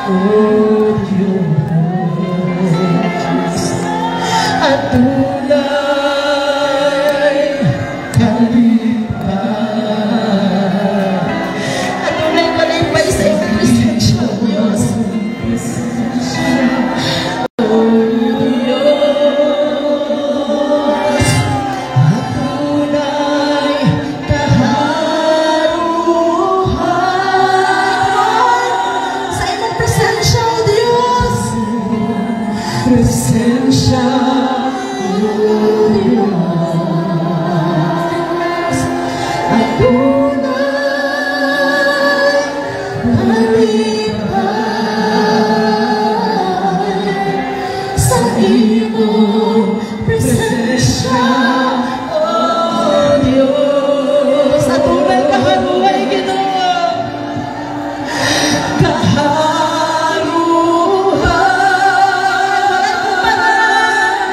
O Diyos, at tunay kalipay. At tunay kalipay sa iyong presensya, O Diyos. O Diyos, at tunay kaharuhan sa iyong presensya, O Diyos. Presensya, O Diyos, at tunay kalipay sa iyong presensya, O Diyos. At tunay kaharuhan, Ginoo. Kaharuhan,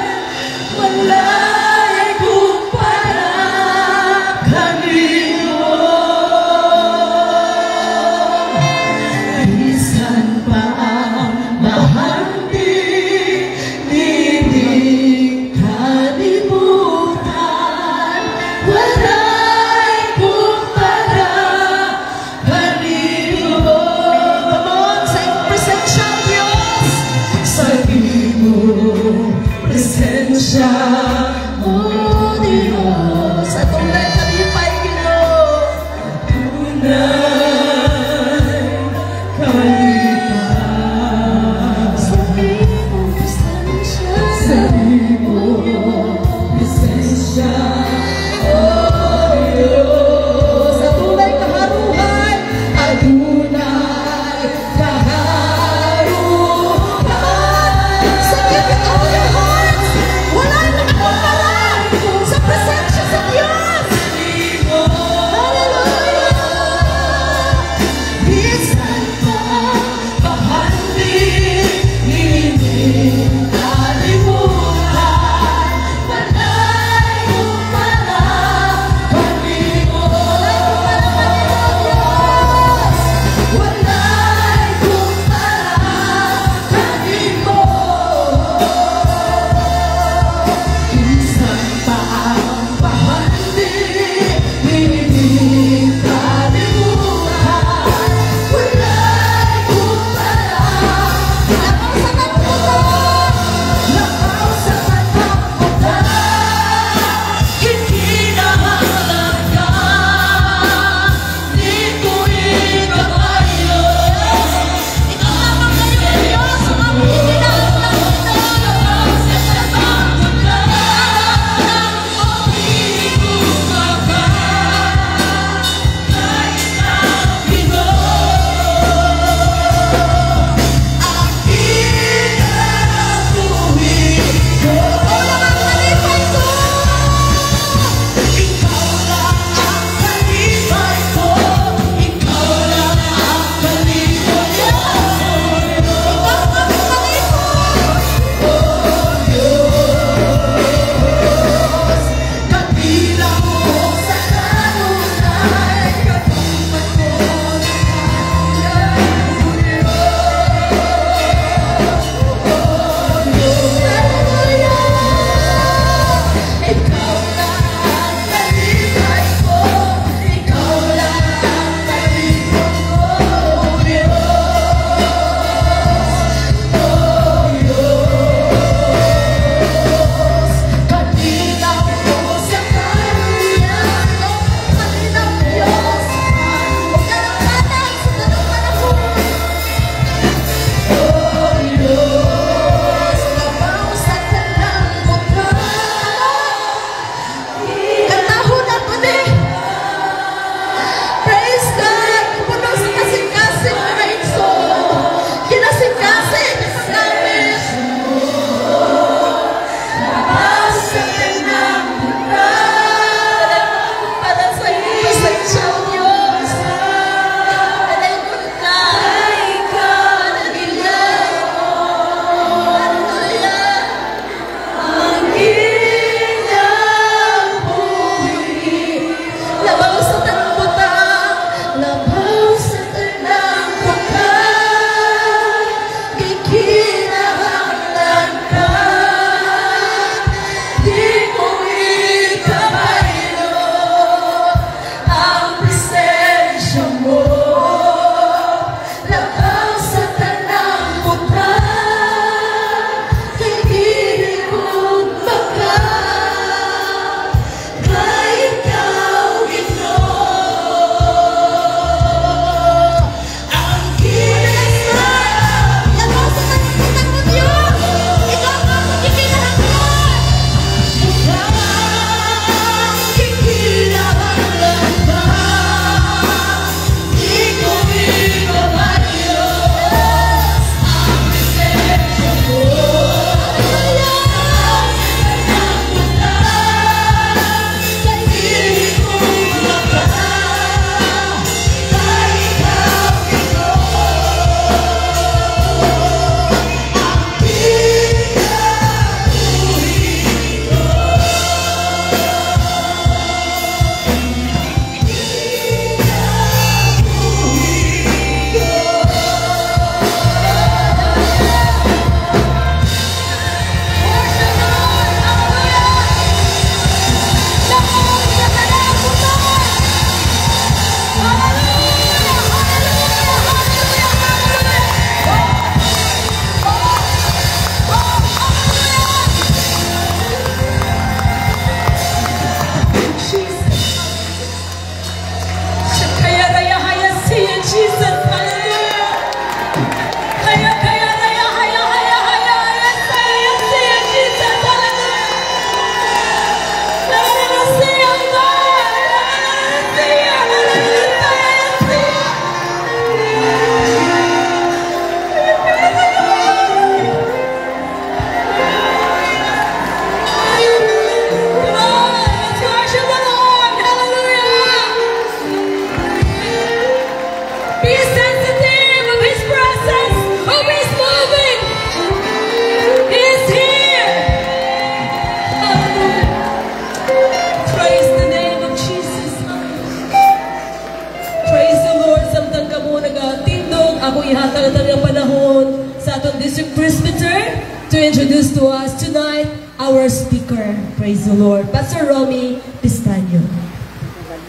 District Presbyter to introduce to us tonight our speaker. Praise the Lord, Pastor Romy Pistaño.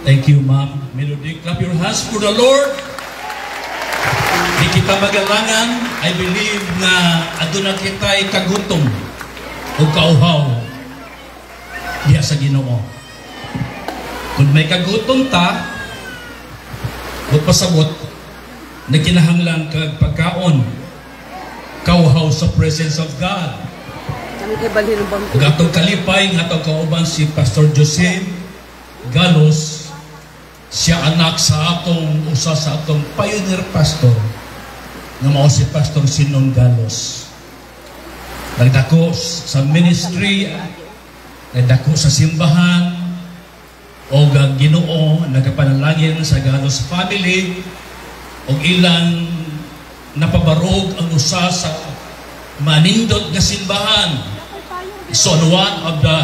Thank you, Ma'am Melody. Clap your hands for the Lord. Di kita magalangan, I believe na aduna kita'y kagutom o kauhaw diya sa Ginoo. Kung may kagutom ta, o pasabot, na kinahanglan kag pagkaon, kauhaw sa presence of God. Ug atong kalipay nga atong kauban si Pastor Jose Galos, siya anak sa atong usa sa atong pioneer pastor nga mao si Pastor Sinon Galos. Nagdako sa ministry, nagdako sa simbahan, o Ginoo nagapanalangin sa Galos family, o ilang napabarog ang usa sa manindot nga simbahan. So one of the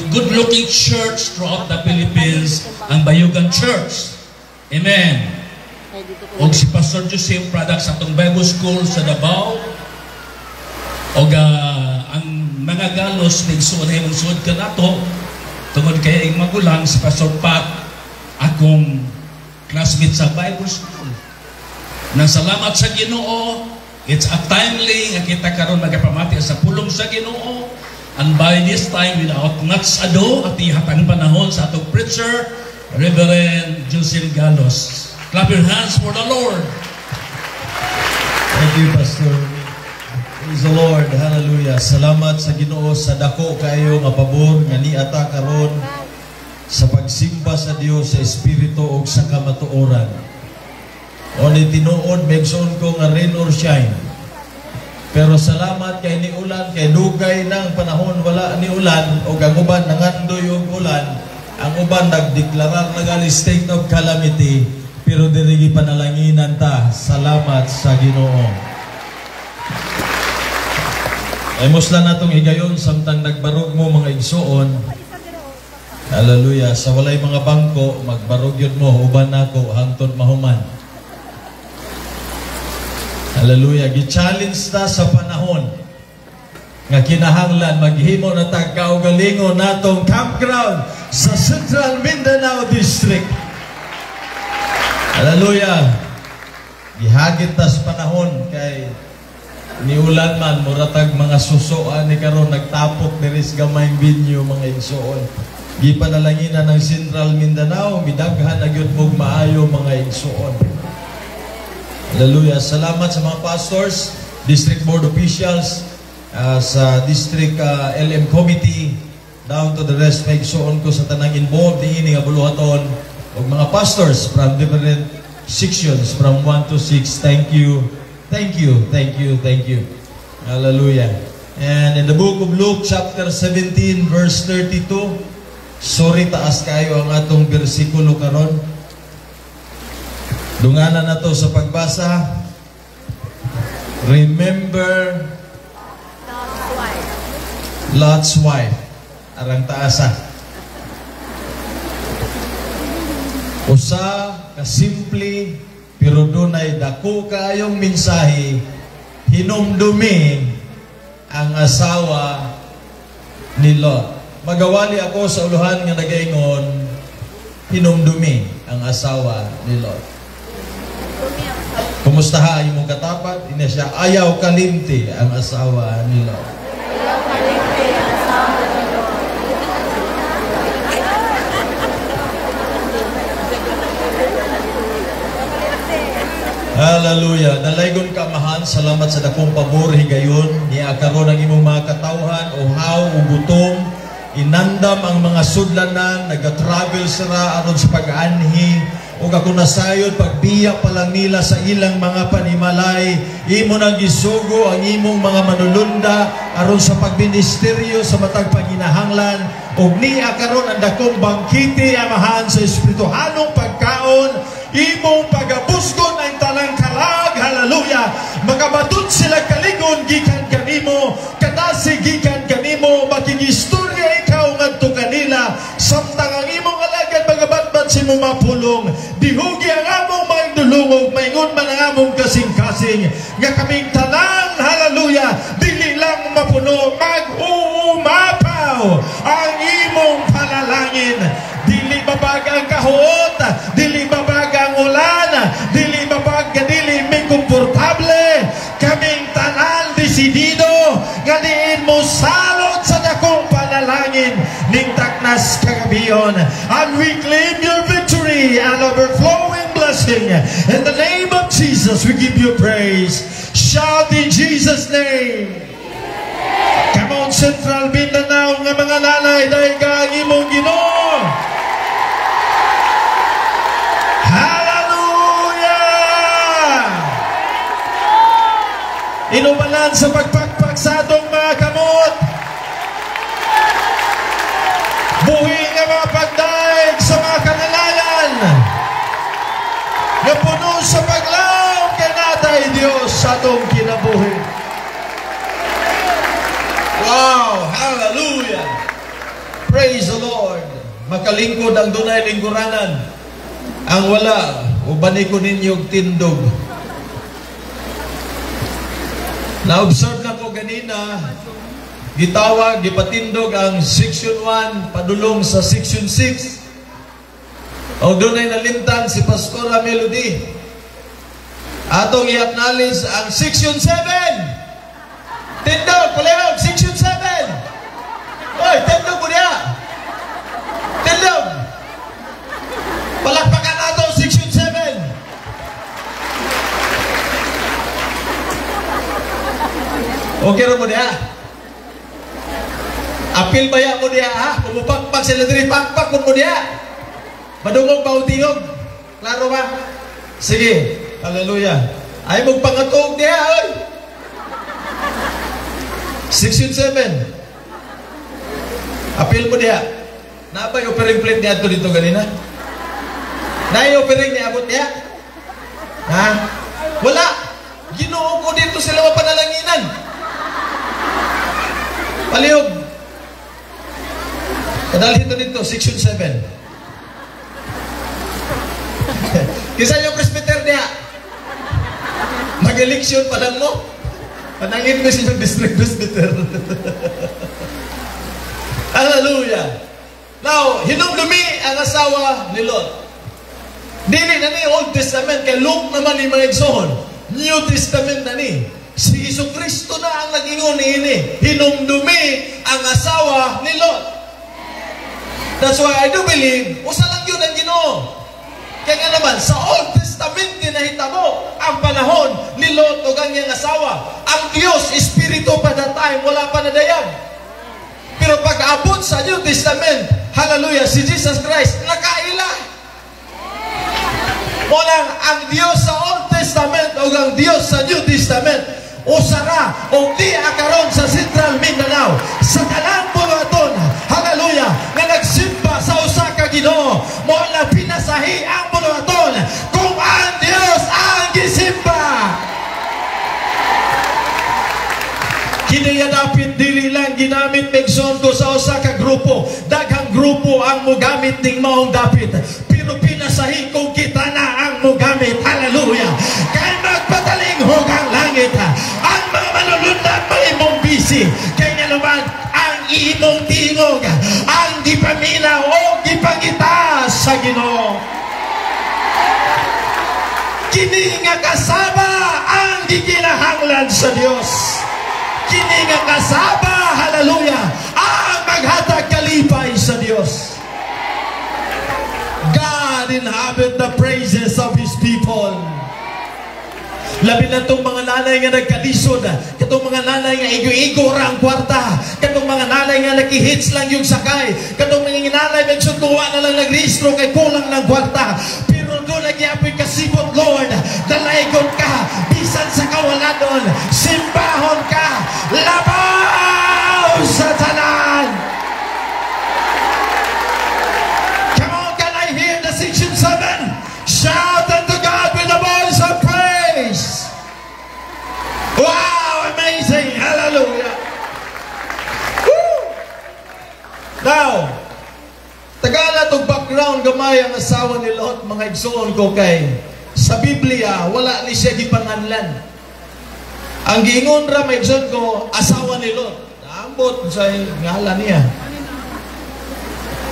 good-looking church throughout the Philippines, ang Bayugan Church. Amen. O si Pastor Joseph, product sa atong Bible School sa Davao. O ang mga Galos, nagsuod ay magsuod ka na to, tungod kaya ang magulang, si Pastor Pat, akong classmate sa Bible School. Nang salamat sa Ginoo, it's a timely nga kita karon magapamati sa pulong sa Ginoo. And by this time, without much ado, at ihatang panahon sa atong preacher, Reverend Joseph Galos. Clap your hands for the Lord. Thank you, Pastor. Praise the Lord. Hallelujah. Salamat sa Ginoo sa dako kayo nga pabor nga niata karon sa pagsimba sa Dios sa espiritu ug sa kamatuoran. O ni tinuod megson ko nga rain or shine. Pero salamat kay ni ulan, kay dugay ng panahon wala ni ulan o ang uban nangandoy og ulan, ang uban nagdeklarar nagali state of calamity, pero diri panalanginan ta. Salamat sa Ginoo. Ay musla natong higayon samtang nagbarog mo mga igsoon. Hallelujah. Sa walay mga bangko, magbarog yun mo, uban nako hangtod mahuman. Hallelujah. Gi-challenge ta sa panahon nga kinahanglan maghimo na tagkaugalingon natong campground sa Central Mindanao District. Hallelujah. Gihagit ta sa panahon kay niulan man muratag mga susoan ni karon nagtapok diri sa gamayng venue mga igsoon. Gipanalanginan ng Central Mindanao, midaghan na gyud og maayo mga igsoon. Hallelujah. Salamat sa mga pastors, district board officials, sa district LM committee, down to the rest, maigsoon ko sa tanang involved niini nga buluhaton, og mga pastors from different sections from 1 to 6. Thank you. Thank you. Thank you. Thank you. Hallelujah. And in the book of Luke chapter 17 verse 32, sorry taas kayo ang atong bersikulo karon. Dunganan na to sa pagbasa. Remember Lot's wife. Arang taasa. Usa ka simple pero dunay dako kaayong mensahe, hinumdumi ang asawa ni Lot. Magawali ako sa uluhan nga nagaingon, hinumdumi ang asawa ni Lot. Kumusta ha imong katapat? Ina siya, ayaw kalimti ang asawa ni Lot. Ayaw kalimti ang asawa ni Lot. Hallelujah. Dalaygon ka mahan, salamat sa dakong pabor higayon. Niya karon ang imong mga katawhan, uhaw, ugutom, inandam ang mga sudlanan, nag-travel sila aron sa pag-anhi. O ako nasayod, pagbiya pa lang nila sa ilang mga panimalay, imo nang gisugo ang imong mga manulunda aron sa pagministeryo sa matag panginahanglan. O niya karon ang dakong bangkiti amahan sa espirituhanong pagkaon, imong pagabusgon ang talang kalag. Hallelujah. Makabatut sila kaligon gikan kanimo, kadasi gikan kanimo, makigistorya ikaw ngadto kanila samtang ang imong alagad magabatbat si mo mapulong. Dihugi ang among mga dulungog, maingon man ang namong kasing-kasing nga kaming tanan, hallelujah, dili lang mapuno, mag-uumapaw ang imong panalangin. Dili babag ang kahot, dili babag ang ulan, dili may komportable, kaming tanan desidido nga diin mo salot sa dakong panalangin ning taknas kagabion. And we claim your victory and overflowing blessing. In the name of Jesus, we give you praise. Shout in Jesus' name. Come on, Central Mindanao nga mga nanay, dahil ka ang imong Ginoo. Inumanan sa pagpagpag sa atong mga kamot. Buhi nga mga pagdaig sa mga kanalayan. Nga puno sa paglaw kay natay Diyos sa atong kinabuhi. Wow! Hallelujah! Praise the Lord! Makalingkod ang dunay lingkuranan. Ang wala, ubani ko ninyong tindog. Na-observe na ko ganina, gitawag, gipatindog ang Section 1, padulong sa Section 6. O doon ay nalimtan si Pastora Melody. Atong i-acknowledge ang Section 7. Tindog, palihog, Section 7. Oy, tindog mo niya. Tindog. Palakpakan nato, Section 7. Okay rin mo niya. Apil baya mo niya, ha? Pumupakpak sila diri, pakpak mo niya. Madungog ba o tingog? Klaro ba? Sige. Hallelujah. Ay magpangatog niya, oy. Section 7. Apil mo niya. Napay offering plate niya dito ganina? Nai-offering niya, abot niya? Ha? Wala. Ginoo ko dito sila mapanalanginan. Palihog. Kadalhin dito, Section 7. Kisa yung presbyter niya. Mag-eleksyon pa lang mo. Panangin ko siya district presbyter. Hallelujah. Now, hinumdumi ang asawa ni Lot. Dili na ni Old Testament, kay Luke naman ni mga igsoon. New Testament na ni. Si Jesucristo na ang nag-ingon ini. Hinumdumi ang asawa ni Lot. That's why I do believe, usa lang yun ang Ginoo. Kaya nga naman, sa Old Testament kinahitabo ang panahon ni Lot o ganyang asawa. Ang Diyos, Espiritu pa that time, wala pa nadayag. Pero pag abot sa New Testament, hallelujah, si Jesus Christ, nakaila. Walang ang Diyos sa Old Testament o ang Diyos sa New Testament, usara o di akaron sa Central Mindanao, sa tanan bulaton, hallelujah, nga nagsimba sa usa ka Ginoo, mo na pinasahi ang bulaton kung ang Diyos ang gisimba. Kiniya dapat dili lang ginamit megson ko sa usa ka grupo, daghang grupo ang mogamit ning maong dapat, pero pinasahi kung kita na ang mogamit, hallelujah, kay magpatalinghog ang langit, ang mga manulundan may imong bisi, kay nga naman ang imong tingog, ang gipamina o gipangita sa Ginoo. Kini nga kasaba ang gikinahanglan sa Dios. Kini nga kasaba, hallelujah, ang maghatag kalipay sa Dios. God inhabit the praises of His people. Labi na itong mga nanay nga nagkalisod, katong mga nanay nga igo-igo ra ang kwarta, katong mga nanay nga nakihits lang yung sakay, katong mga nanay nagsunduwa na lang nagrehistro kay kulang ng kwarta. Pero doon nagyapoy kasibot, Lord, dalaygon ka, bisan sa kawaladon, simbahon ka, labaw sa tanan. Come on, can I hear the Section 7? Shout unto God with a voice of praise. Wow, amazing, hallelujah. Woo! Now, tagala itong background gamay ang asawa ni Lot, mga igsoon ko kay sa Biblia, wala ni siya gipanganlan. Ang giingon ra maigsoon ko, asawa ni Lot. Naambot sa ngalan niya.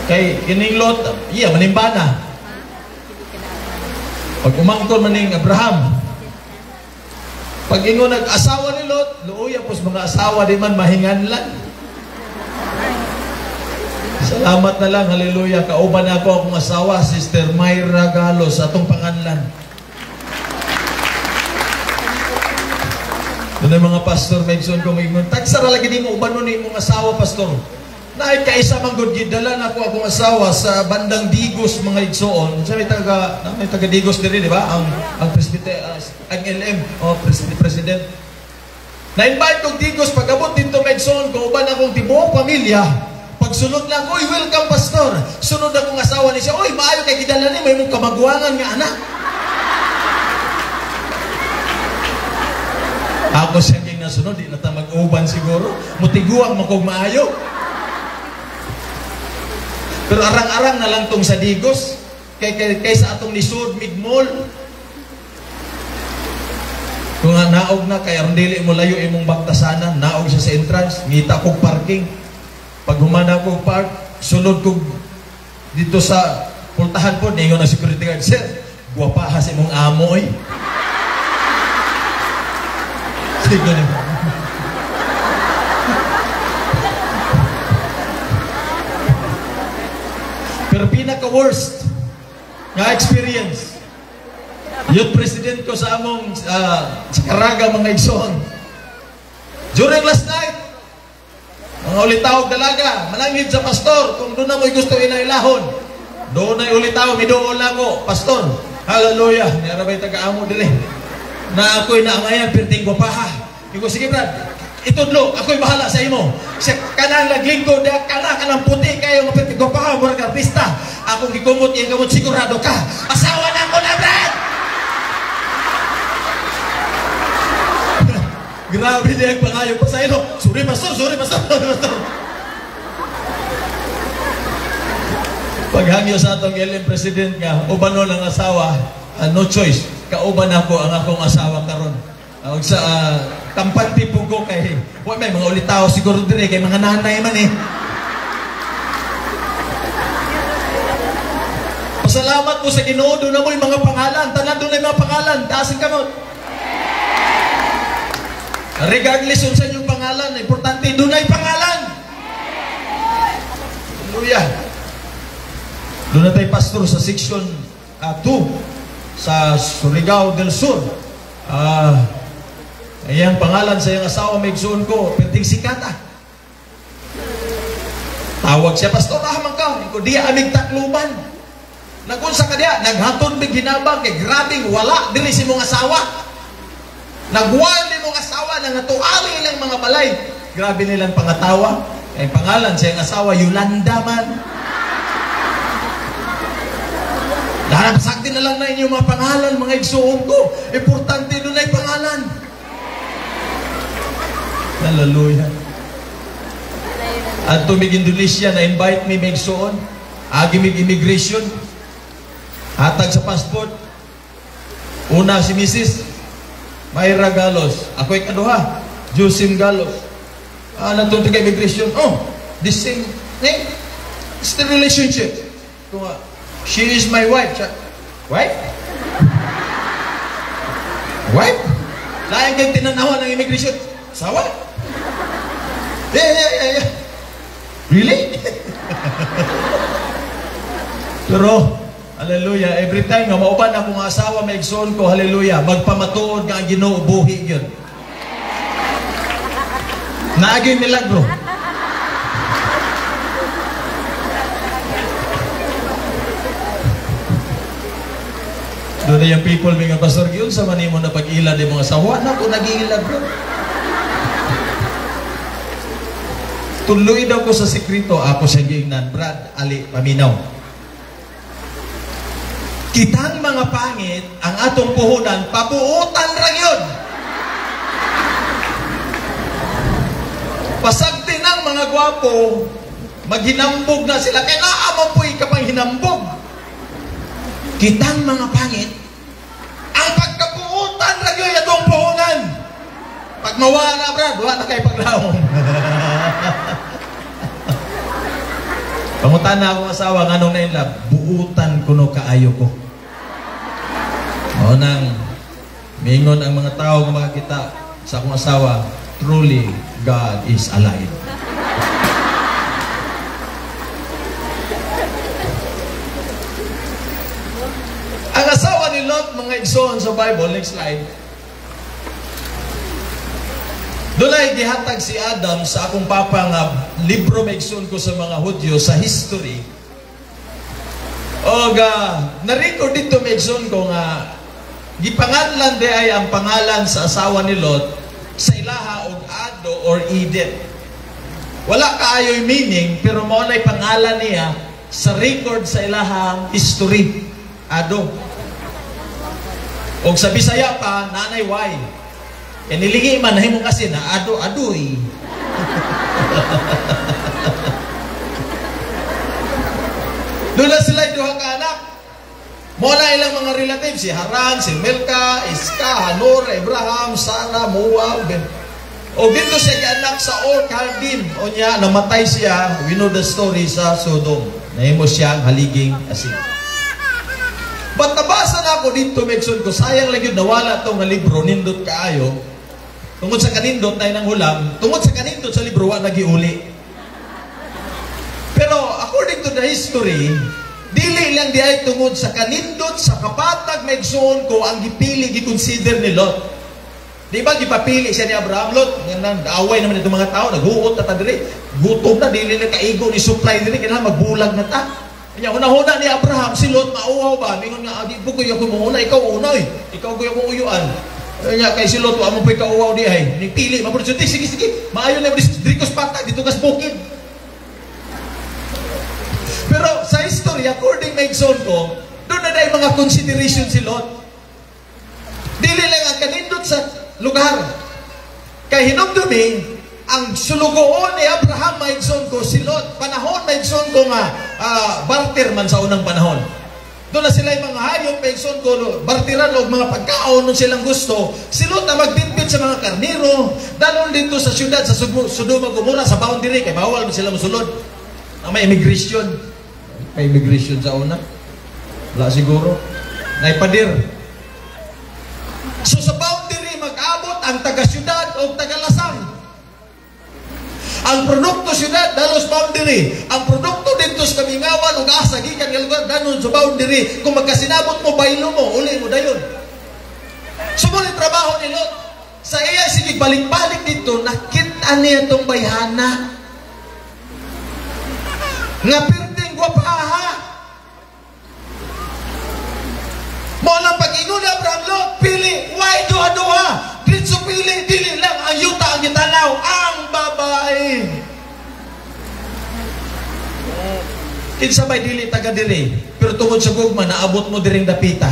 Kay kining Lot, iya manimbana. Pag umangkon maning Abraham, pag ingon nag-asawa ni Lot, luoy pos mga asawa di man mahinganlan. Salamat na lang, hallelujah. Kauban ako akong asawa, Sister Myra Galos, atong panganlan. Doon ay mga pastor, Megson ko mag-ingon, tagsara lagi di mo, ubanon ni mong asawa, pastor. Naay kaisa manggod gidala na ako akong asawa sa bandang Digos, mga igsoon. Sa may taga Digos diri, di ba? Ang presidente, ang LM, o president. Na-invite kong Digos, pag-abot dito, Megson ko, uban akong tibuong pamilya. Pagsunod lang, oy, welcome, pastor. Sunod akong asawa ni siya, oy, maayo kay gidala ni, may mong kamagwangan nga anak. Ako siya kayong nasunod, di na ta mag-uban siguro. Mutiguang makog maayo. Pero arang-arang na lang tong sa Digos. Kaysa atong lisod, mid-mall. Kung naog na, kaya dili mo layo imong baktasanan, naog siya sa entrance, ngita kog parking. Pag humana kog park, sunod kog dito sa pultahan po, ningon ang security guard, sir, guwapahas imong amoy. Pero pinaka-worst nga experience, yung president ko sa among sa Caraga, mga igsoon, during last night, mga ulitawag dalaga, manangid sa pastor, kung doon na mo'y gusto inailahon, doon na ulitawag, midoon lang ko, pastor, hallelujah, niyarabay taga-amo dili, na ako'y naangayan, perting guwapaha. Iko, sige Brad, itudlo, ako'y bahala sa imo. Siya kanang naglingkod, kanang puti kayo, perting guwapaha, murag artista. Akong gikumot, yung gamot, sigurado ka, asawa na ko na, Brad! Grabe niya yung pangayo pa sa ino. Sorry, pastor, sorry, pastor, pastor. Paghangyo sa atong LM President nga, ubanon ang asawa, no choice. Kauban ako ang akong asawa karon. Sa kampante po ko kay may mga ulitaw siguro dire kay mga nanay man eh. Pasalamat po sa Ginoo, doon na mo yung mga pangalan, tanan doon na yung mga pangalan, taasin ka mo. Regardless sa inyong pangalan, importante doon na yung pangalan. Hallelujah. Doon na tayo pastor sa section 2 sa Surigao del Sur. Ayan pangalan sa iyong asawa, may igsoon ko, perting sikata. Tawag siya, pastor, ahamang ka. Iko, diya amig takluban. Nagunsa ka diya, naghatod big hinabang, kay grabing wala, dili si mong asawa. Nagwal ni mong asawa, nangatuali ilang mga balay. Grabe nilang pangatawa. Ay pangalan sa iyong asawa, Yolanda man. Lahat sakti na lang na inyong mga pangalan, mga igsoon ko. Importante doon na yung pangalan. Hallelujah. At tumig Indonesia, na-invite me may igsoon. Agimig immigration. Hatag sa passport. Una si Mrs. Myra Galos. Ako'y kaduha. Josim Galos. Natong taga immigration. Oh, this same name. It's the relationship. She is my wife. Wife? Wife? Lain kang tinanawan ng immigration. Sawa? Yeah. Really? Pero, hallelujah, every time nga mauban akong asawa, may igsoon ko, hallelujah, magpamatuod nga ang Ginoo, buhi yun. Naagay milagro. Doon na yung people, mga pastor, yun sa manimo na pag-ila di mga asawa, na ko nag-iilag bro. Tuloy daw ko sa sekreto, ako sa gingnan, Brad, Ali, paminaw. Kitang mga pangit, ang atong puhunan, pabuutan lang yun. Pasagti ng mga gwapo, maghinambog na sila, kaya naamang po ikapang hinambog. Kitang mga pangit, mawala brad, wala kay paglaom. Pangutan na akong asawa, nganong na inlab, buutan ko no kaayo ko. O nang, mingon ang mga tao nga makakita sa akong asawa, truly, God is alive. Ang asawa ni Lot, mga igsoon sa Bible, next slide, doon ay gihatag si Adam sa akong papa nga libro maigsoon ko sa mga Hudyo sa history. O na-record dito maigsoon ko nga gipangalan di ay ang pangalan sa asawa ni Lot sa ilaha og Ado or Eden. Wala kaayo'y meaning pero mao na'y pangalan niya sa record sa ilahang history. Ado. Og sa Bisaya pa nanay Y. Niligi man nahimo kasi na ado-adoy. Doon na sila duha ka anak. Mula ilang mga relatives, si Haran, si Milka, Iska, Hanor, Abraham, Sarah, Moab. O dito siya anak sa Or-Kardin. O niya, namatay siya, we know the story sa Sodom. Nahimo siyang haliging asin. But nabasa na ako dito, Megson ko, sayang lang yun, nawala itong libro, nindot kaayo. Tungod sa kanindot na inang hulam, tungod sa kanindot sa libro, wala nagiuli. Pero according to the history, dili lang di ay tungod sa kanindot, sa kapatag Megson ko, ang gipili, giconsider ni Lot. Di ba, gipapili siya ni Abraham, Lot, away naman itong mga tao, naghuot na ta diri, gutom na, dili na kaigo ni supply diri, kailangan magbulag na ta. Kaya una-una ni Abraham, si Lot, mauhaw ba? Mingon nga, di po kuya ko muna, ikaw unoy, ikaw kuya kong uyuan. Kaya kay si Lot, amo po'y kauhaw di ay, nipili, maporsunti, sige, maayon na yung Dricos Pata, dito kas bukid. Pero sa history, according na igsoon ko, doon na dahil mga consideration si Lot. Dili lang ang kanindot sa lugar. Kaya hinumdumi, ang sulugoon ni Abraham maigsoon ko, si Lot, panahon maigsoon ko nga, barter man sa unang panahon. Doon na sila yung mga hayop, maigsoon ko, barteran o mga pagkaon nung silang gusto. Si Lot na magbitbit sa mga karniro, dalon dito sa syudad, sa Sodoma Gomora, sa boundary, kaya bawal mo sila musulod. May immigration. May immigration sa una. Wala siguro. Naipadir. So sa boundary, mag-abot ang taga-syudad o taga-lasang. Ang produkto syudad, dalos boundary. Ang produkto dito sa Kamingawan, o asa, gikan nga lugar, danon sa boundary. Kung magkasinabot mo, baylo mo, uli mo dayon. Sumunod trabaho ni Lot. Sa iya, sige, balik-balik dito, nakita niya itong bayhana. Nga pirting gwapaha. Mo lang pag-ingon na Abraham, Lot, pili, why duha-duha? Dito pili, dili lang ang yuta ang gitanaw, ang babae. Kinsabay dili taga diri, pero tungod sa gugma, naabot mo diring dapita.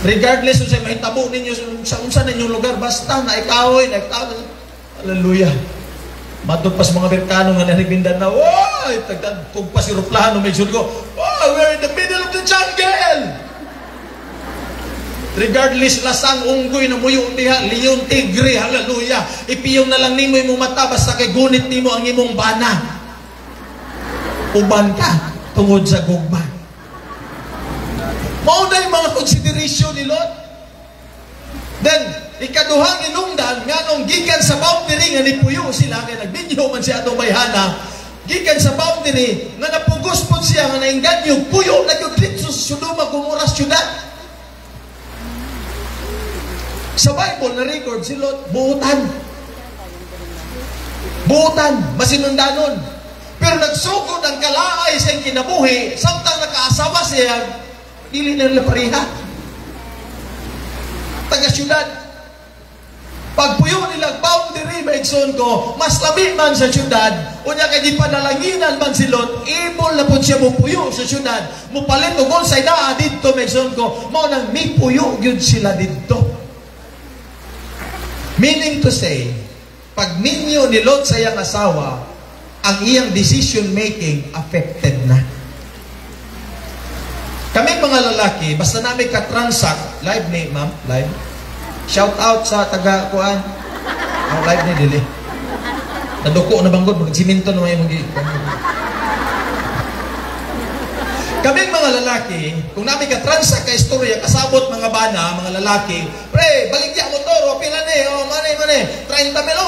Regardless kung sa mahitabo ninyo, sa unsa ninyong lugar, basta naikahoy, hallelujah. Matugpas mga Amerikano nga naribindan na, wow, tugpas aeroplano, may sure ko, wow, we're in the middle of the jungle. Regardless lasang unggoy na muyong diha, liyon, tigre, hallelujah. Ipiyong na lang nimo imong mata, basta kay gunit nimo ang imong bana. Uban ka, tungod sa gugma. Mao na yung mga consideration ni Lot. Then, ikaduhang inungdan, nga nung gikan sa boundary, nga nipuyo sila, kaya nagbinyo man siya itong bayhana, gikan sa boundary, nga napugos po siya, nga nainganyo, puyo, nag-ulit sa Sodoma Gomora syudad. Sa Bible na record si Lot, buutan. Buutan, masinundanon. Pero nagsugod ang kalaay sa kinabuhi, samtang nakaasawa siya, dili na nila pareha. Taga-syudad. Pagpuyo nila, boundary, maigsoon ko, mas labi man sa syudad, unya kay gipadalanginan man si Lot, ibol na po siya mupuyo sa syudad, mupalit o gol sa idaa dito, maigsoon ko, mo nang mipuyo yun sila dito. Meaning to say, pag ninyo ni Lot sa iyang asawa, ang iyang decision making affected na. Kami mga lalaki, basta namin ka-transact, live ni ma'am, live, Shout out sa taga-kuan. Ang live ni Dili. Naduko na banggod, magsiminto na may magi. Kaming mga lalaki, kung namin ka-transact ka istorya, kasabot mga bana, mga lalaki, pre, baligya mo to, pila ni, mane, 30 mil,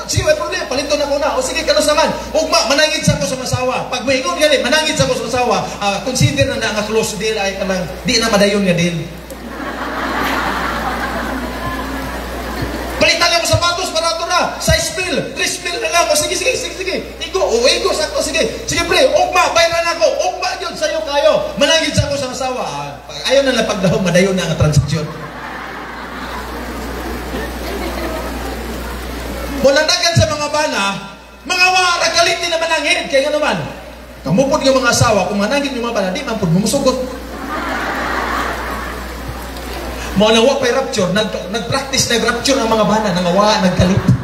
sige, may problema, palito na ko na, o sige, kanos naman, ugma, manangit sa ko sa masawa, pag mahingon ganit, manangit sa ko sa masawa, consider na nga close deal, ay kanang, di na madayon nga deal. Palitan lang mo sapatos, barato na, size mil, 3 mil na lang, o sige, igo, sakto, sige, pre, ugma, bayaran ako, ugma yun, sa'yo kayo, manangit sa ko sa masawa, ayaw na lang pagdahong, madayon na ang transaksyon. Mulandagan sa mga bana, mga wara kalit ni na manangit, kaya nga naman, kamupod ng mga asawa, kung manangit yung mga bana, di man po, mumusugot. Mga nawa pa'y rapture, nag-practice, nag-rapture ang mga bana, nangawa, nagkalit.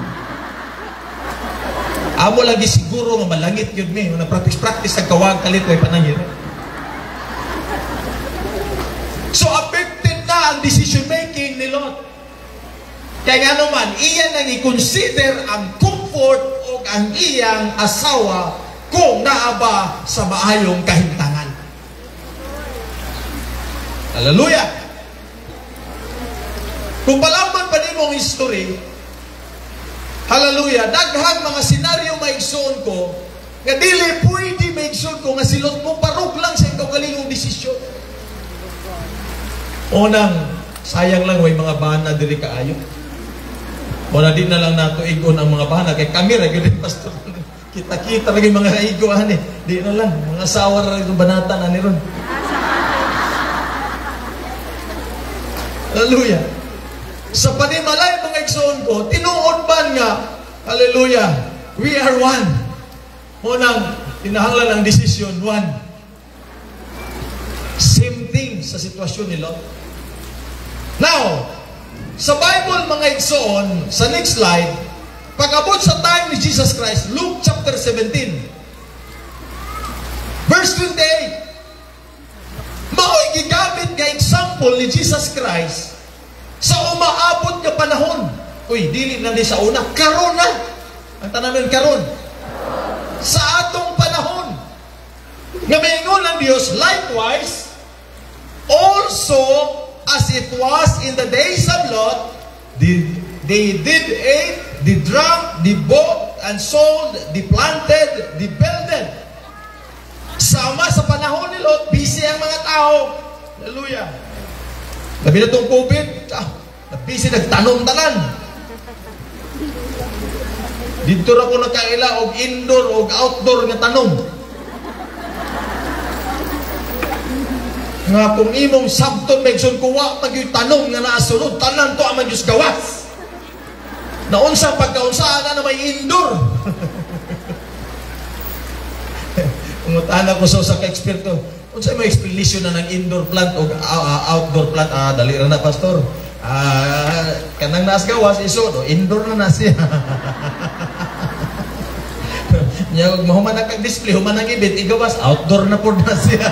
Amo lagi siguro nga malangit yun mi, nag-practice, nagkawag, kalit, way panangit. So, affected na ang decision making ni Lot. Kaya nga naman, iyan ang i-consider ang comfort o ang iyang asawa kung naaba sa maayong kahintangan. Hallelujah! Kung palaman pa din mong history, hallelujah, daghang mga senaryo maigsoon ko, nga dili pwede maigsoon ko nga silot mo parok lang sa ikaw kalingong desisyon. Unang, sayang lang way mga bana diri kaayo. Wala din na lang nato igon ang mga bana kay kami ra gyud pastor. Kita-kita lagi mga igoan eh. Di na lang mga sawar ra yung banatan ani ron. Hallelujah. Sa panimalay mga igsoon ko, tinuod ba nga, hallelujah, we are one. Unang, tinahanglan ang desisyon, one. Same thing sa sitwasyon ni Lot. Now, sa Bible mga igsoon, sa next slide, pag-abot sa time ni Jesus Christ, Luke chapter 17, verse 28, mao'y gigamit nga example ni Jesus Christ sa umaabot nga panahon. Uy, dili na di sa una. Karon na. Ang tanamin karon. Sa atong panahon. Nga maingon ang Diyos, likewise, also as it was in the days of Lot, they did eat, they drank, they bought, and sold, they planted, they builded. Sama sa panahon ni Lot, busy ang mga tao. Hallelujah. Labi na itong COVID, busy nagtanom-tanan. Dito na ko nakaila og indoor og outdoor nga tanom. Nga kung imong sabton megson kuwa pag yung tanom nga naasunod, tanan to ang Diyos gawas. Naunsa pagkaunsa na may indoor. Umutana ko sa ka-eksperto. Unsa may explanation na ng indoor plant o outdoor plant? Dali na pastor. Kanang naas gawas, iso, indoor na siya. Nya og mahuman na kag-display, human ang ibit, igawas, outdoor na po na siya.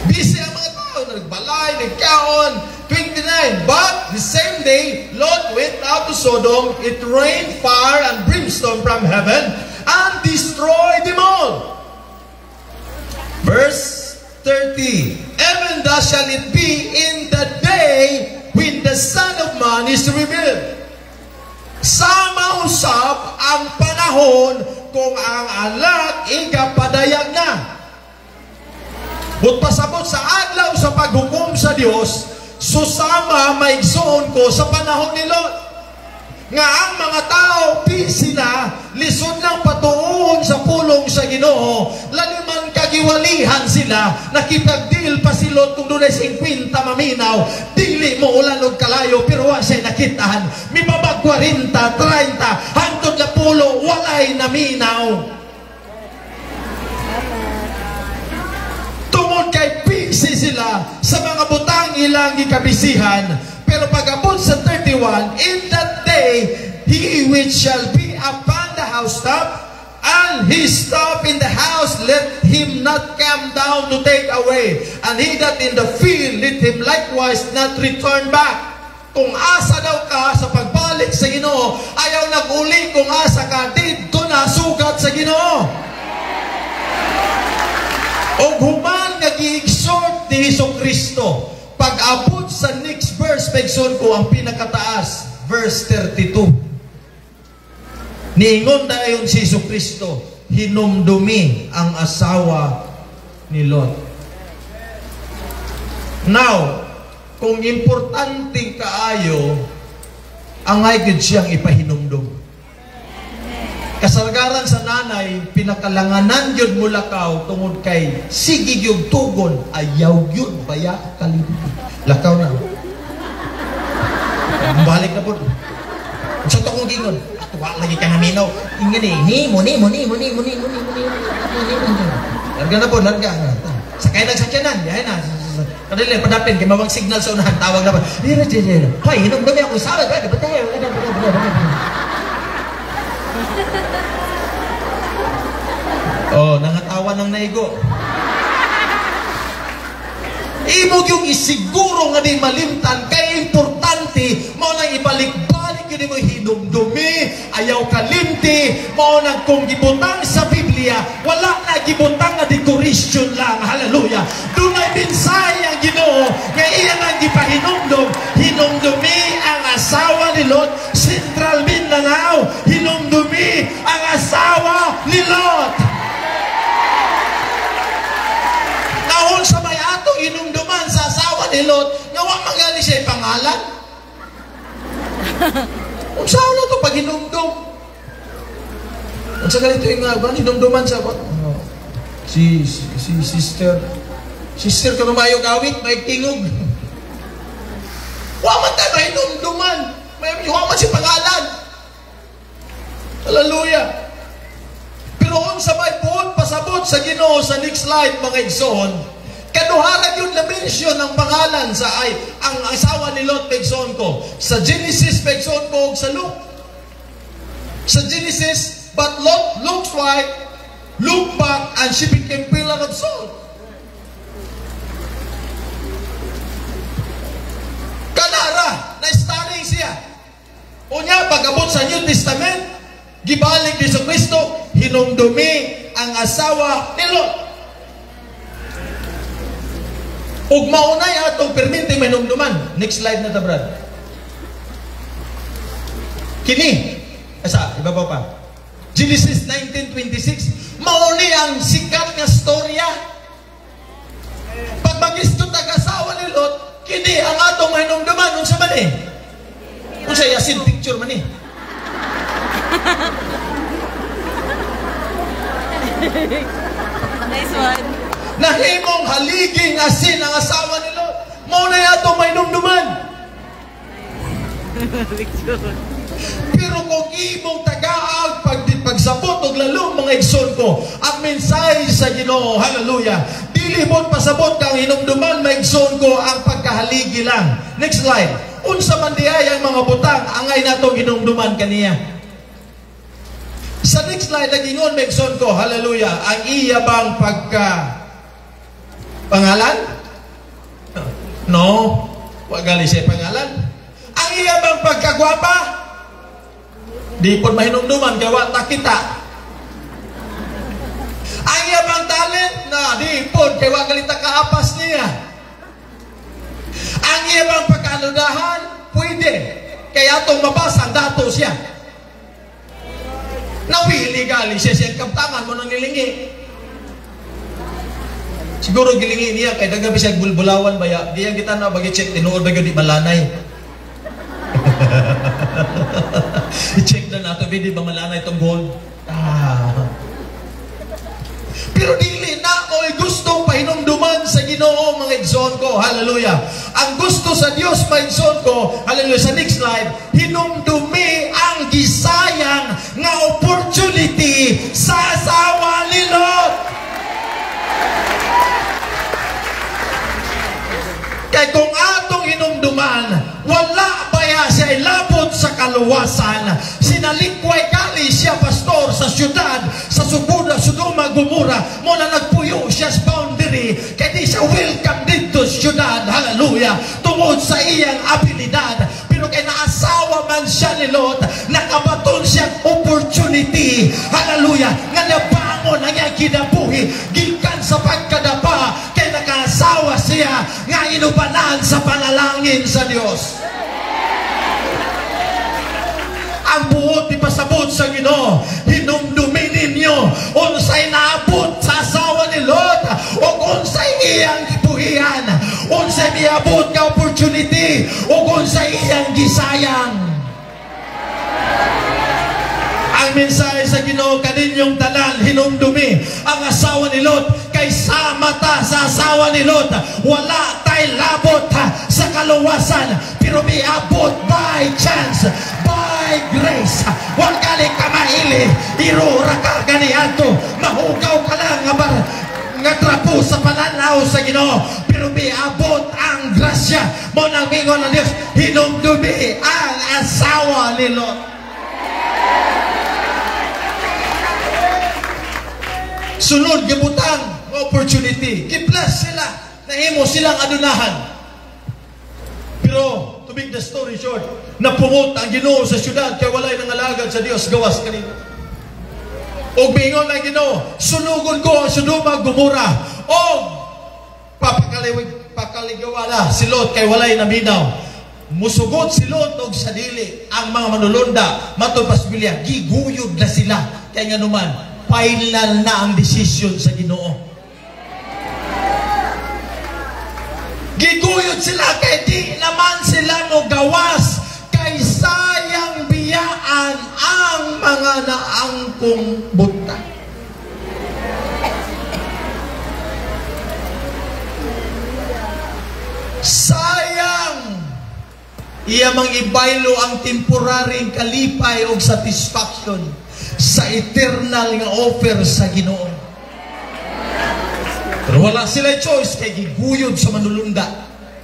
Busy ang mga tao, nagbalay, nagkaon. 29, but the same day, Lot went out to Sodom, it rained fire and brimstone from heaven, and destroyed them all. Verse 30, even thus shall it be in the day when the Son of Man is revealed. Sama usap ang panahon kung ang anak ikapadayag na. But pasabot sa adlaw sa paghukom sa Dios, susama maigsoon ko sa panahon ni Lot. Nga ang mga tao, busy na, lisod lang patuon sa pulong sa Ginoo, laliman kagiwalihan sila, nakipagdil pa si Lot kung doon ay 50 maminaw, dili mo ulan og kalayo, pero wa siya nakitahan, mibabag 40, 30, hangtod na pulo, walay naminaw. Tungod kay busy sila sa mga butang ilang gikabisihan, pero pag-abot sa 31, in that day, he which shall be upon the housetop, And his stuff in the house, let him not come down to take away. And he that in the field, let him likewise not return back. Kung asa daw ka sa pagbalik sa Ginoo, ayaw nag-uli kung asa ka, dito na sugat sa Ginoo. O human nga gi-exhort ni Jesucristo, pag-abot sa next verse, pagsun ko ang pinakataas, verse 32. Niingon dayon si Jesucristo, hinumdumi ang asawa ni Lot. Now, kung importante kaayo, angay gid siyang ipahinumdum. Kasagaran sa nanay, pinakalanganan yun mulakaw tungod kay sige yung tugon, ayaw yun, baya kalimti. Lakaw na. Balik na po. Sa ito kong gingon, tuwa lagi ka naminaw. Ingin eh, muni. Larga na po, larga. Sakay ng sakyanan, yahin na. Kadali, padapin, kay mawag signal sa unahan, tawag na ba? Hoy, hinumdumi ako sa akin. Oh, nangatawa ng naigo. Imog yung isiguro nga di malimtan, kay importante, mo nang ibalik-balik yun mo hinumdumi, ayaw kalimti, mo nang kung gibutang sa Biblia, wala na gibutang na decoration lang, hallelujah. Doon ay binsay ang Ginoo, nga iyan ang gipahinumdum, hinumdumi ang asawa ni Lot, Central Mindanao, hinumdumi ang asawa ni Lot. Nahon sa may atong inumduman sa asawa ni Lot, nawa magali siya pangalan. Kung saan na ito pag hinumdum? Kung sa ganito yung hinumduman sa si sister ka numayo gawit, may tingog. Waman tayo may hinumduman. Waman si pangalan. Hallelujah. Pero sa may buod pasabot sa Ginoo sa next slide, mga igsoon, kaduharag yung na-mention ng pangalan sa ang asawa ni Lot, pegsoon ko. Sa Genesis, pegsoon ko, sa Luke. Sa Genesis, but Lot looks right, looked back, and she became pillar of salt. Kanara, na-studying siya. Unya, pag-abot sa New Testament, gibalik ni Jesucristo, hinumdumi ang asawa ni Lot. Ug maunay atong perminti hinumduman. Next slide na ta, Brad. Kini, asa, ibabaw pa. Genesis 19:26, mauni ang sikat nga storya. Pag magisto tag-asawa ni Lot, kini ang atong hinumduman. Unsa man eh? Unsa yasin picture man eh? Nice one. Nahimong haliging asin ang asawa ni Lot. Muna yato may numduman. Pero kung imong tagaag pagsabot og lalo mga igsoon ko, ang mensahe sa Ginoo, hallelujah, dili mo pasabot kang hinumduman mga igsoon ko ang pagkahaligi lang. Next slide. Unsa man diay ang mga butang angay natong hinumduman kaniya. Sa next slide, nagingon, megson ko, hallelujah, ang iya bang pangalan? No, wag gali siya pangalan. Ang iya bang pagkagwapa? Di po mahinumduman, gawa takita. Ang iya bang talent? Na, di po, gawa galita kaapas niya. Ang iya bang pagkaludahan? Pwede. Kaya itong mabasang dato siya. Nawili gali siya siyang kaptangan mo nang nilingi. Siguro gilingi niya kay dagabi siya bulbulawan baya. Diyan kita na bagi-check tinuod ba di malanay. I-check na nato di ba malanay itong gold. Pero dili na oy gustong pahinumduman sa Ginoo mga igsoon ko. Hallelujah. Ang gusto sa Dios mga igsoon ko, hallelujah, sa next slide, hinumdumi ang gisayang nga opportunity sa asawa ni Lot. Kaya kung atong hinumduman, wala baya siya ilabot sa kaluwasan. Sinalikway kali siya pastor sa syudad, sa Sodoma, Gomora, muna nagpuyo siya sa boundary, kaya di siya welcome dito sa syudad, hallelujah, tungod sa iyang abilidad. Pero kay naasawa man siya ni Lot, nakabaton siyang opportunity, hallelujah, nga nabangon ang iyang kinabuhi, gikan sa pagkadapa, kay nakaasawa siya, nga inubanan sa panalangin sa Diyos. Ang buot ipasabot sa Ginoo, hinumdumin ninyo unsay naabot sa asawa ni Lot, o unsay iyang gibuhian, unsay miabot ka opportunity, o unsay iyang gisayang. Ang mensahe sa Ginoo kaninyong tanan, hinumdumi ang asawa ni Lot, kay sa mata sa asawa ni Lot wala tay labot sa kaluwasan, pero miabot by chance, by grace. Wal kali ka maili, irura ka ganiadto, mahugaw ka lang nga trapo sa pananaw sa Ginoo, pero miabot ang grasya mo nang mingon ng Dios, hinumdumi ang asawa ni Lot. Sunod gibutang opportunity, giplas sila, nahimo silang adunahan. Pero to make the story short, napumot ang Ginoo sa syudad, kaya walay nangalagad sa Dios gawas kanino. Og bingon lang Ginoo, sunugon ko ang Sodoma, Gomora, og papakaligawa na si Lot, kay walay naminaw. Musugot si Lot og sa dili ang mga manulunda, matod pas Biblia, giguyod na sila, kaya nga naman final na ang desisyon sa Ginoo. Giguyod sila, kay di naman sila mo gawas, kay sayang biyaan ang mga naangkong buta. Sayang iya mang ibaylo ang temporaryong kalipay o satisfaction sa eternal nga offer sa Ginoo. Pero wala sila choice, kay giguyod sa manulunda,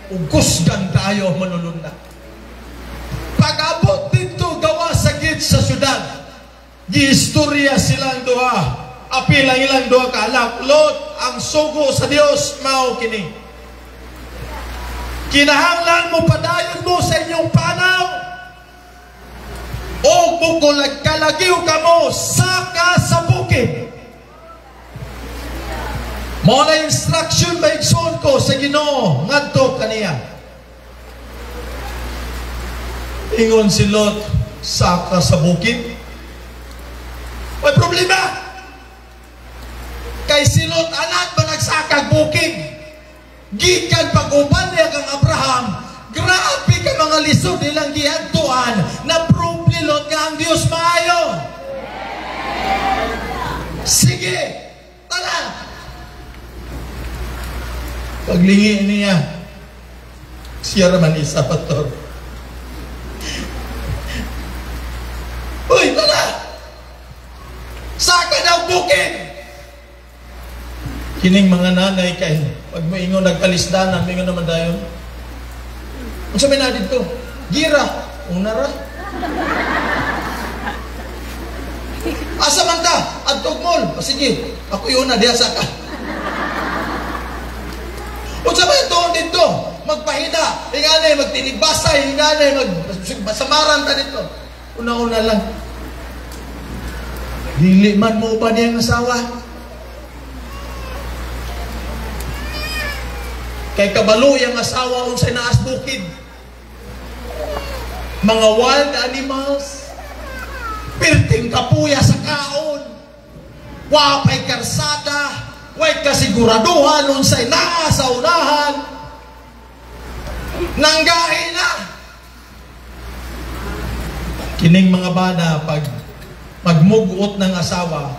ug kusgan tayo manulunda. Pag-abot dito gawa sakit sa syudad, giistorya silang duha, apil ang ilang duha ka anak. Lot, ang sugo sa Dios mao kini, kinahanglan mo padayon mo sa inyong panaw, o bukulag kalagiw ka mo saka sa bukid. Mo na instruction ba igsoon ko sa Ginoo ngadto kaniya. Ingon si Lot, saka sa bukid. May problema, kay si Lot anak ba nagsakag bukid, gikan pag-uban niya kang Abraham. Grabe ka mga lisod nilang giadtuan, na prove ni Lot nga ang Dios maayo. Sige, tara. Paglingi niya, siya raman isa pastor. Uy, tara! Saka daw bukid! Kining mga nanay kay, pag moingon nagkalisdanan, moingon naman dayon. Ang sabi na dito, gira, una ra. Asa man ka? Adtog mall. Sige, ako yun na, diya sa ka. O sabi doon dito, magpahida, hinganay, magtinigbasay, hinganay, magsamaran ta dito. Una-una lang. Dili man mo ba niyang asawa? Kay kabalo yung asawa unsay naas bukid. Mga wild animals, pirting kapuya sa kaon, wapay karsada, way kasiguraduhan unsay naa sa unahan, nanggahi na. Kining mga bana pag magmugot ng asawa,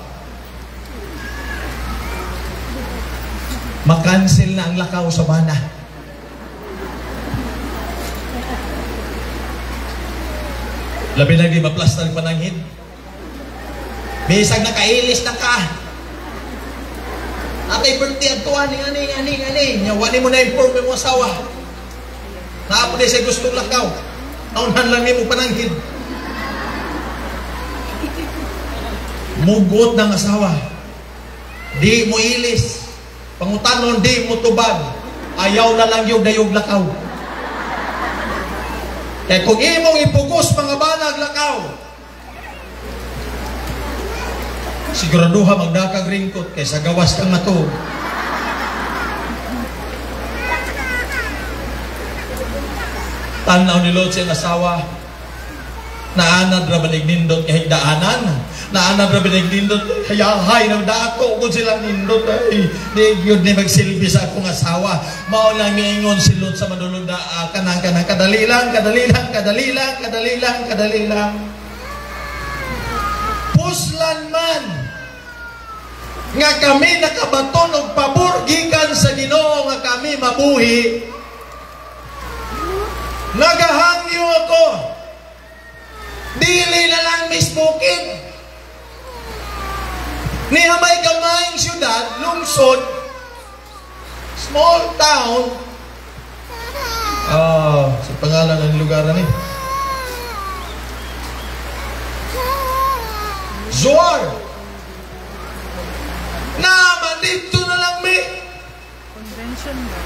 makancel na ang lakaw sa bana. Labi na di maplastar ang pananghin. Bisag nakailis na ka. Atay birthday at tuwa, ani. Nyawani mo na inform mo asawa. Naapo na siya gustong lakaw. Naunan lang mo pananghin. Mugot ng asawa. Di mo ilis. Pangutanon, di mo tubag. Ayaw na lang yung dayog lakaw. Kaya kung imong ipugos mga banag lakaw, siguraduha magdakag ringkot kaysa gawas kang matog. Tanaw ni Lord siyang asawa, naanad ra banig nindot kahit daanan, naanad ra banig nindot hayahay na dako kung silang nindot ay di yun ni magsilbi sa akong asawa. Mao lang miingon si Lord sa madulog na kanang kadali lang puslan man nga kami nakabaton og pabor gikan sa Ginoo nga kami mabuhi. Nagahangyo ako. Dili na lang misbukid. Niya may gamayng syudad, lungsod, small town. Sa pangalan ng lugar na ni Zoar. Naman dito na lang mi. Convention ba?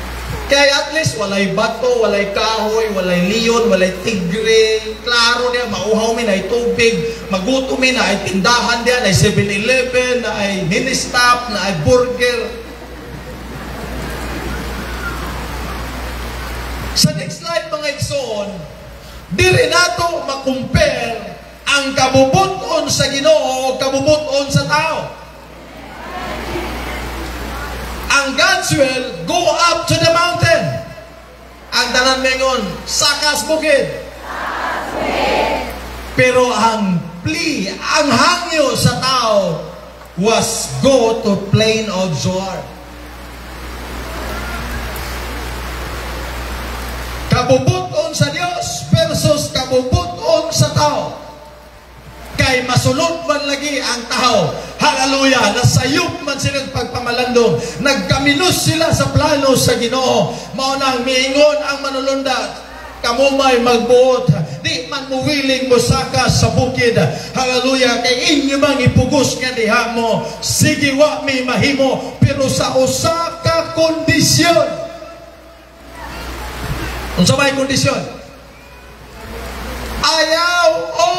Kaya at least walay bato, walay kahoy, walay leon, walay tigre. Klaro niya, mauhaw mi na ay tubig, maguto mi na ay tindahan diyan, ay 7-Eleven, na ay mini-stop, na ay burger. Sa next slide mga igsoon, di rin nato makumpare ang kabubuton sa Ginoo o kabubuton sa tao. Ang God's will, go up to the mountain. Ang tanan mengon, sakas bukid. Pero ang plea, ang hangyo sa tao was go to plain of Zoar. Kabubuton sa Dios versus kabubuton sa tao. Kay masulod man lagi ang tao. Hallelujah! Nasayop man silang pagpamalandong. Nagkaminos sila sa plano sa Ginoo. Maunang miingon ang manulunda. Kamu may magbuot. Di man muwiling mo saka sa bukid. Hallelujah! Kay inyo mang ipugos nga diha mo. Sige wa may mahimo. Pero sa usa ka kondisyon. Unsa may kondisyon? Ayaw o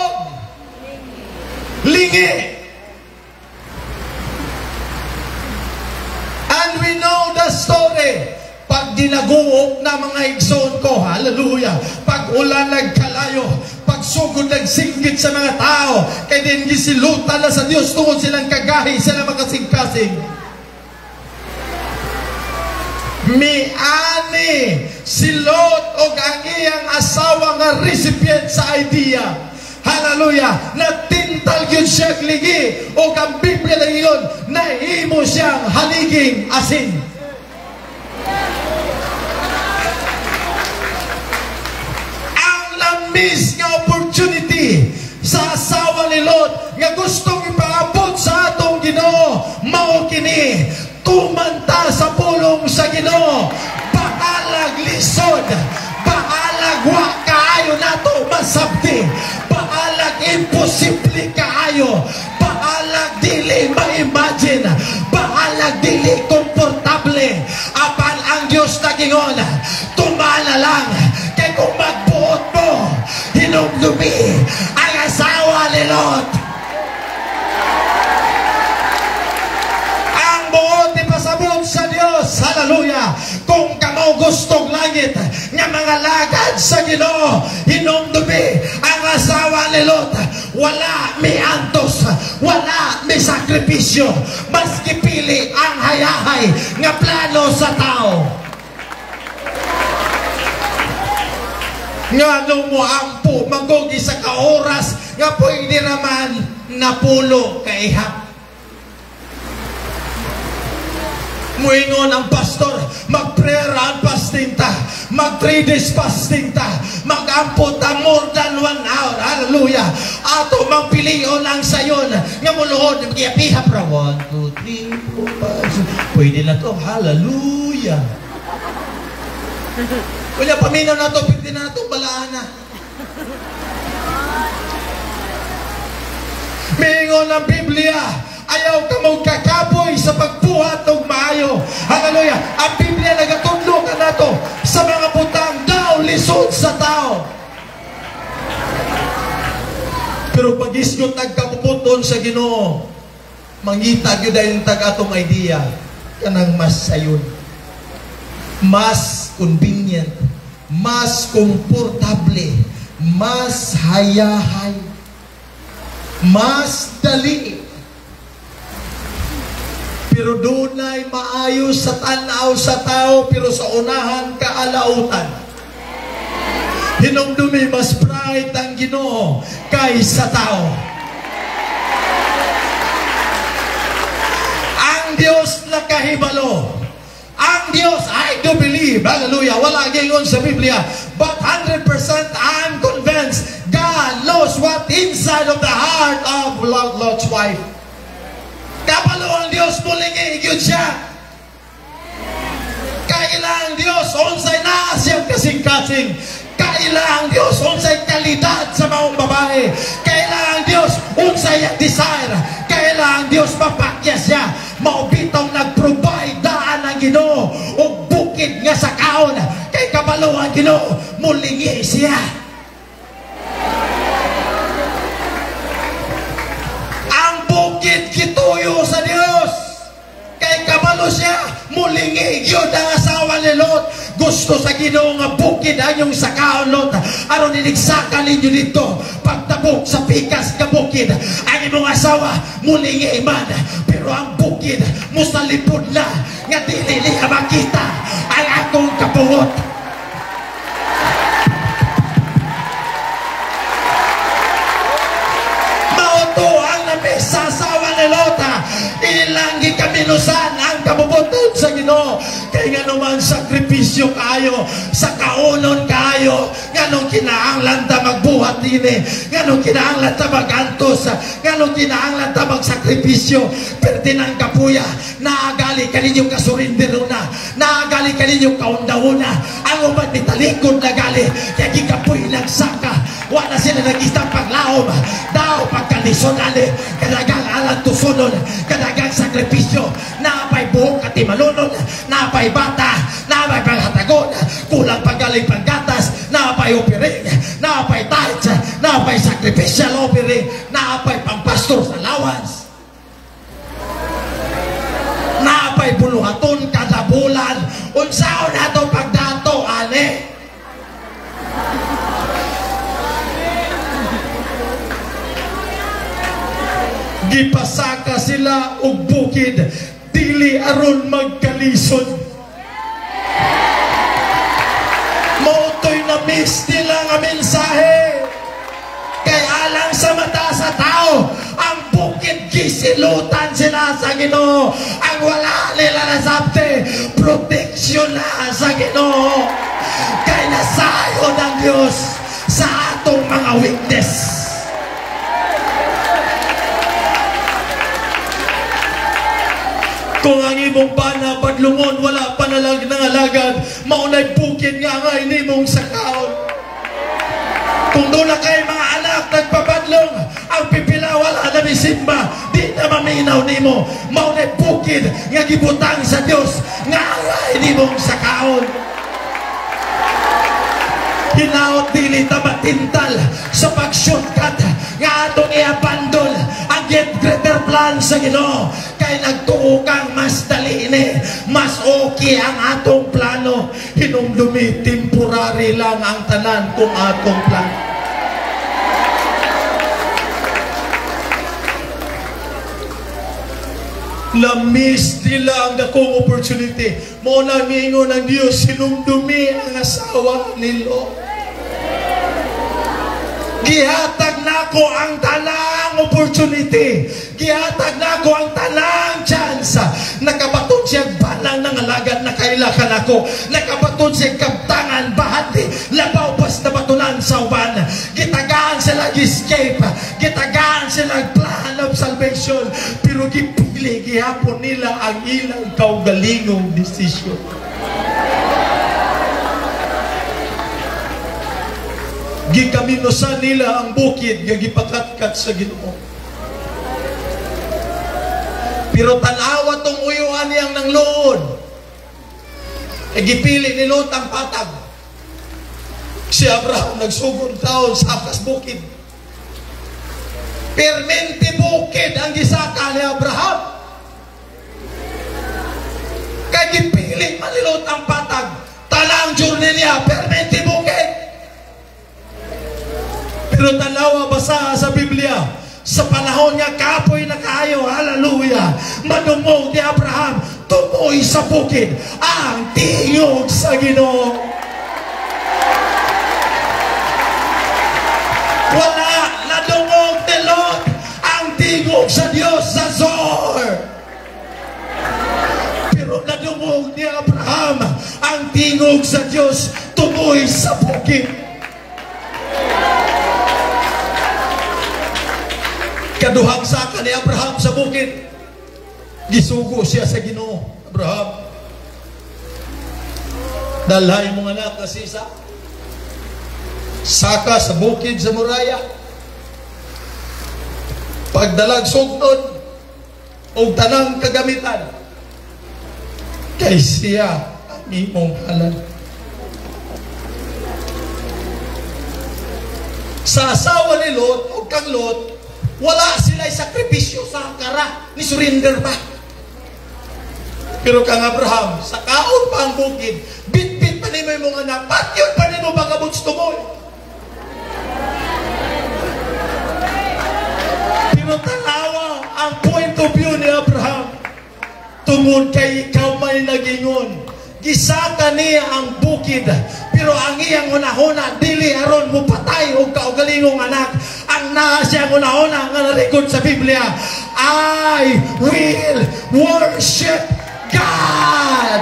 lingi. And we know the story. Pag dinaguok na mga igsoon ko, hallelujah, pag ulan nagkalayo, pag sugod nagsinggit sa mga tao, kay din gisilutan na sa Dios tungod silang kagahi, sila makasing-kasing. Miani si Lot o ang iyang asawa nga recipient sa idea. Hallelujah! Natintal yun siya ligi o ang Biblia na yun nahimo siyang haliging asin. Ang lamis nga opportunity sa asawa ni Lot nga gustong ipaabot sa atong Ginoo mao kini tumanta sa pulong sa Ginoo. Baalag lisod, baalag wa kaayo nato masabti, baalag imposible kaayo, baalag dili ma-imagine, baalag dili komportable. Apan ang Dios nagingon, tumala lang kay kung magbuot mo hinumdumi ang asawa ni Lot. Buot ipasabot sa Dios, hallelujah. Kung kamo gustong langit nga mga lagad sa Ginoo, hinumdumi ang asawa ni Lot. Wala may antos, wala may sakripisyo, maski pili ang hayahay nga plano sa tao. Nga nung mo ampo magogi sa kaoras nga pwede naman napulo kaihap. Muingon ang pastor, mag-prayer and fasting ta, mag-3 days fasting ta, mag-ampot ta more than 1 hour. Hallelujah! Ato magpilion ang sayon nga muluhod, mag-iapihap ra 1, 2, 3, 4, 5. Pwede na to. Hallelujah! Wala paminaw na to, pwede na to balaan na. Miingon ang Biblia, ayaw ka mong kakapoy sa pagbuhat ng maayo. Hallelujah. Ang Biblia nagatudlo ka na to sa mga butang daw lisod sa tao. Pero pag isgot nagkapuputon sa Ginoo, mangita yun dahil tag-atong idea kanang mas sayon, mas convenient, mas komportable, mas hayahay, mas dali. Pero doon ay maayos sa tanaw sa tao, pero sa unahan kaalautan. Hinumdumi mas bright ang Ginoo kaysa tao. Ang Diyos nakahibalo. Ang Diyos, I do believe, hallelujah, wala gingon sa Biblia, but 100% I'm convinced God knows what inside of the heart of Lot's wife. Kabalo ang Diyos, muling igyon siya. Kailang Diyos, unsay na siyang kasing-kasing. Kailang Diyos, unsay kalidad sa maong babae. Kailang Diyos, unsay desire. Kailang Diyos, mapakya siya. Maubitong nag-provide daan ang Ginoo o bukid nga sa kaon. Kay kabalo ang Ginoo, mulingi siya. Ang bukid kituyo sa Diyos. Kay kabalo siya, mulingi yun ang asawa ni Lot. Gusto sa Ginoo nga bukid ang yung sakaon, Lot. Aron niligsakan ninyo dito pagtabok sa pikas ka bukid. Ang imong asawa mulingi man, pero ang bukid musalipod na nga dili niya makita ang akong kabuot. Mauto ang namesa asawa ni Lot. Ilang gikaminusan ang kabubuton sa Ginoo. Kay nga naman sakripisyo kayo, sa kaunon kayo, nga nung kinaanglan ta magbuhat dini, nga nung kinaanglan ta magantos, nga nung kinaanglan ta magsakripisyo, pertinang kapuya, naagali ka ninyong kasurindero na, naagali ka ninyong kaundahuna, ang uman ni talikod na gali, kaya gikapoy nagsaka, wala sila nag-istang paglaom, daw pagkalisonali, kadagang alang tusunon, kadagang sakripisyo, napay buhok at imalunod, napay bata, napay panghatagon, kulang pagaling panggatas, napay opiring, napay tights, napay sacrificial opiring, napay pangpastor sa allowance, napay buluhaton kada bulan, unsaon nato pagdato, ane. Gipasaka sila og bukid, dili aron magkalisod. Mautoy na miss nila nga mensahe. Kay alang sa mata sa tao, ang bukid gisilutan sila sa Ginoo. Ang wala nila nasabte, proteksyon na sa Ginoo. Kay nasayo ng Diyos sa atong mga weakness. Kung ang imong bana padlungon, wala pa nalang nangalagad, maunay bukid nga nga inimong sakaon. Kung doon na kayo mga anak nagpapadlong, ang pipila wala na misimba, di na maminaw nimo, maunay bukid nga gibutang sa Diyos nga nga inimong sakaon. Hinaot dili ta matintal sa pag-shortcut nga atong i-abandon ang greater plan sa Ginoo. Kay nagtuo kang mas dali ni, mas okay ang atong plano. Hinumdumi, temporary lang ang tanan kung atong plan. Lamis nila ang dakong opportunity. Muna mingon ng Diyos, hinumdumi ang asawa ni Lot. Gihatag nako ang tanang opportunity. Gihatag nako ang tanang chance. Nakabaton siya balang ng alagad na kailakan ako. Nakabaton siya kabtangan, bahati, labaw pas na batunan sa uban. Gitagaan sila escape. Gitagaan sila plan of salvation. Pero gipili, gihapon nila ang ilang kaugalingong decision. Gikaminosan nila ang bukid nga gipakatkat sa Ginoo. Pero tanawa tong uyuan niyang ng loon. Gipili ni Lot ang patag. Si Abraham nagsugod taon sa akas bukid. Permente bukid ang gisaka ni Abraham. Kaya gipili man ni Lot ang patag. Talang journey niya, permente bukid. Pero tanawa basa sa Biblia, sa panahon niya, kapoy na kayo, hallelujah, madumog ni Abraham, tumoy sa bukid, ang tingog sa Ginoo. Wala, nadumog ni Lot, ang tingog sa Diyos sa Zoar. Pero nadumog ni Abraham, ang tingog sa Diyos, tumoy sa bukid. Kaduhang saka ni Abraham sa bukid. Gisugo siya sa Ginoo. Abraham, dalhay mong anak na sisa. Saka sa bukid sa Moriah. Pagdalag sugnod o tanang kagamitan, kay siya ang imong halal. Sa asawa ni Lot o kang Lot, wala sila'y sakripisyo sa kara, ni surrender pa. Pero kang Abraham, sa kaon pa ang bukid, bit-bit pa ni mo yung mga anak, pat yun pa ni mo bagabuts tumoy. Pero tanawa ang point of view ni Abraham, tungod kay ikaw may nagingon. Gisaka niya ang bukid, pero ang iyang una-una dili aron mo patay o kaugalingong anak. Ang naa siyang una-una nga narikod sa Biblia, I will worship God.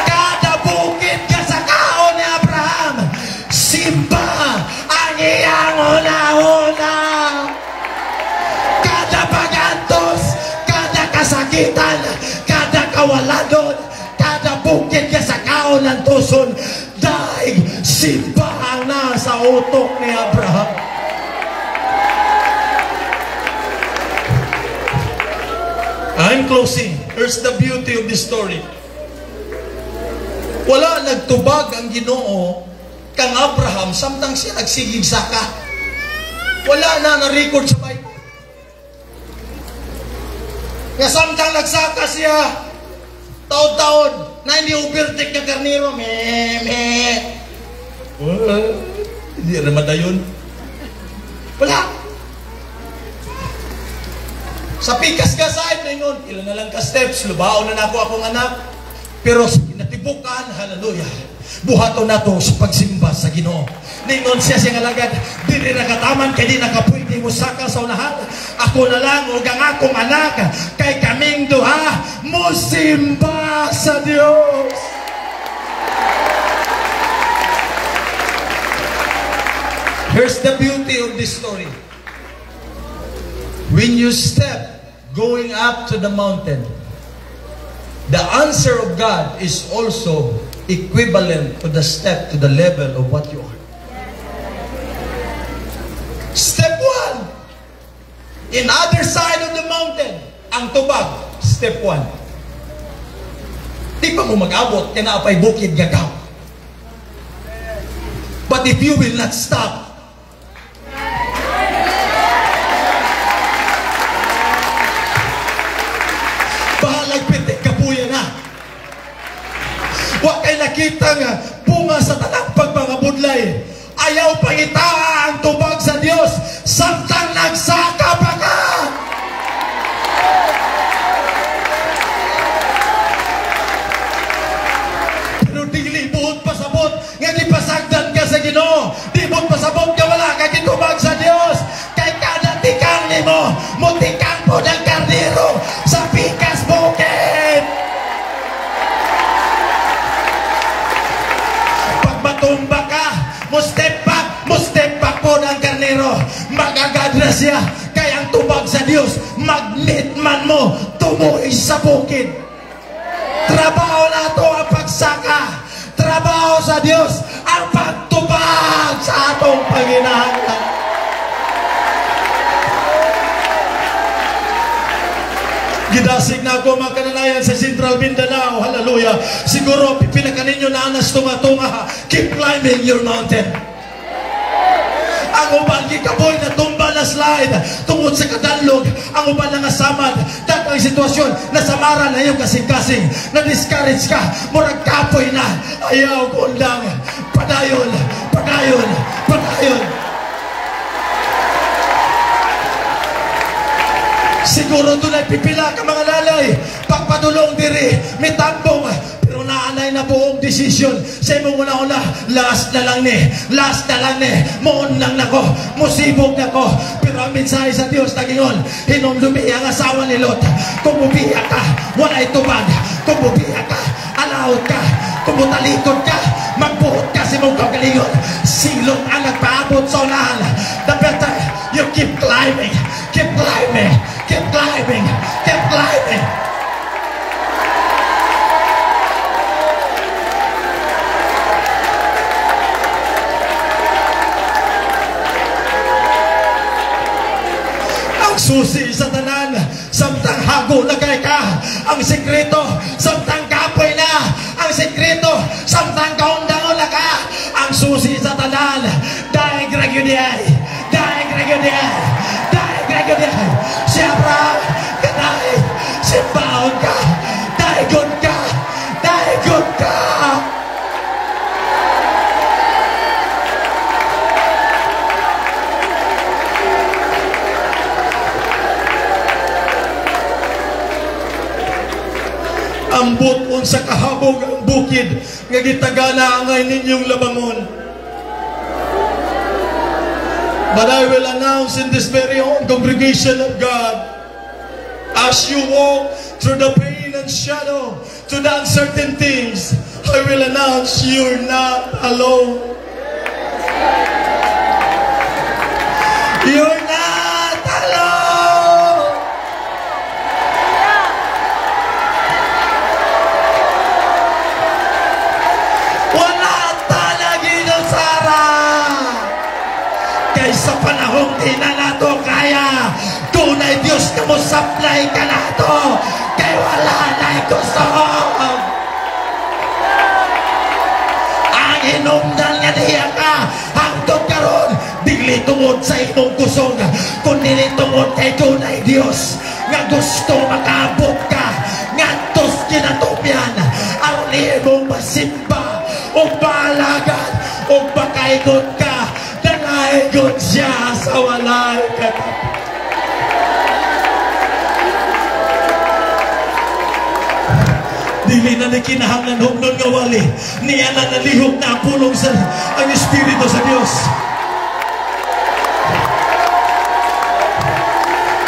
Kada bukid kasakaon ni Abraham, simba ang iyang una-una. Kada pagantos, kasakitan, kada kawaladon, kada bukid ka sa kaon ng tuson, dahil simbahan na sa utok ni Abraham. I'm closing. Here's the beauty of this story. Wala nagtubag ang Ginoo kang Abraham samtang siya nagsigig saka. Wala na na-record sa Bible. Nga samtang nagsaka siya, taon-taon, na hindi overtake na karniro, hindi ramada yun. Wala. Sa pikas ka side na yun, ilan na lang ka steps, lubao na nako akong anak. Pero natibukan, hallelujah, buhato na to sa pagsimba sa Ginoo. Ningon siya siyang alagad, dili nakataman kay di nakapwede mo saka sa unahan. Ako na lang o ang akong anak, kay kaming duha musimba sa Dios. Here's the beauty of this story. When you step going up to the mountain, the answer of God is also equivalent to the step to the level of what you are. Step 1, in other side of the mountain, ang tubag, step 1. Di pa mo mag-abot, kinaapay bukid gagaw. But if you will not stop, bahalag pitik, kapuya na. Wa kay nakita nga bunga sa tanang pagpangabudlay. Ayaw pangitaa ang tubag sa Dios samtang nagsaka pa ka. Pero di buot pasabot nga gipasagdan ka sa Ginoo. Di buot pasabot nga wala ka gitubag sa Dios. Kay kada tikang nimo, mutikang po ng karnero sa pikas bukid. Pag matumba ka, mustep back po ng karnero, magagadra siya. Kaya ang tubag sa Diyos, magnet man mo, tumuhi sa bukid. Trabaho na ito ang pagsaka. Trabaho sa Diyos, ang pagtubag sa atong Panginoon. na ako mga kananayan sa Central Mindanao. Hallelujah. Siguro pipila ka ninyo na anas tunga-tunga. Keep climbing your mountain. Ang uban gikaboy na tumba na slide tungod sa kadalog. Ang uban na ngasamad datang sitwasyon nasamaran na yung kasing-kasing, na discourage ka, murag kapoy na, ayaw kundang padayon, padayon, padayon. Siguro doon ay pipila ka mga lalay, pagpadulong diri, may tambong, pero naanay na buong desisyon. Sa imong una-una, last na lang ni, last na lang ni, moon lang nako, musibog nako. Pero ang mensahe sa Dios nagingon, hinumdumi ang asawa ni Lot. Kung mubiya ka, walay tubag. Kung mubiya ka, alawot ka. Kung mutalikod ka, magbuhot ka sa imong kagalingon. Silong ang nagpaabot sa unahan. The better you keep climbing, keep climbing, keep climbing, keep climbing. Ang susi sa tanan, samtang hago na kay ka. Ang sekreto, samtang kapoy na. Ang sekreto, samtang kaundangon na ka. Ang susi sa tanan, dahil gragyudiyay, dahil gragyudiyay, dahil gragyudiyay. Siyempre, kanay, simbaon ka, dahil good ka, dahil good ka. Ambot unsa kahabog ang bukid nga gitagana angay ninyong labangon. But I will announce in this very own congregation of God, as you walk through the pain and shadow, to the uncertain things, I will announce you're not alone. You're not alone. Wala talagi na Sara. Kaysa panahong di na nato kaya, tunay Diyos na mo supply ka nato. Kay wala na'y gusto. Ang hinungdan nga niya ka, hangtod karon, digli tungod sa imong kusog. Kung nilitungod kay tunay Diyos, nga gusto makabot ka, ngantos kinatupyan, ang imong masimba, o balagan, o bakaigot ka, nangaigot siya sa walay katapat. Dili na nakinahanglan humnon nga wali, niya na nalihok na ang pulong sa ang Espiritu sa Diyos.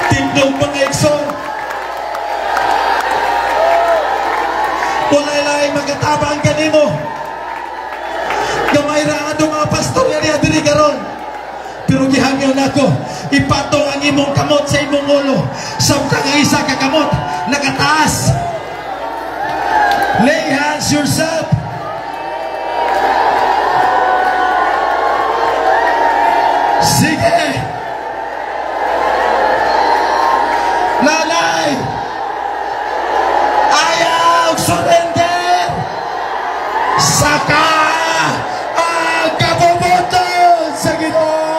Tindong mga eksong, walay lang magatabang kanimo. Gamay ra ang mga pastor nga niya diri karon. Pero gihangyo nako, ipatong ang imong kamot sa imong ulo. Samtang ang isa ka kamot nakataas. Lay hands yourself. Sige. Lalay. Ayaw surrender. Saka ang kabubuton sa Ginoo.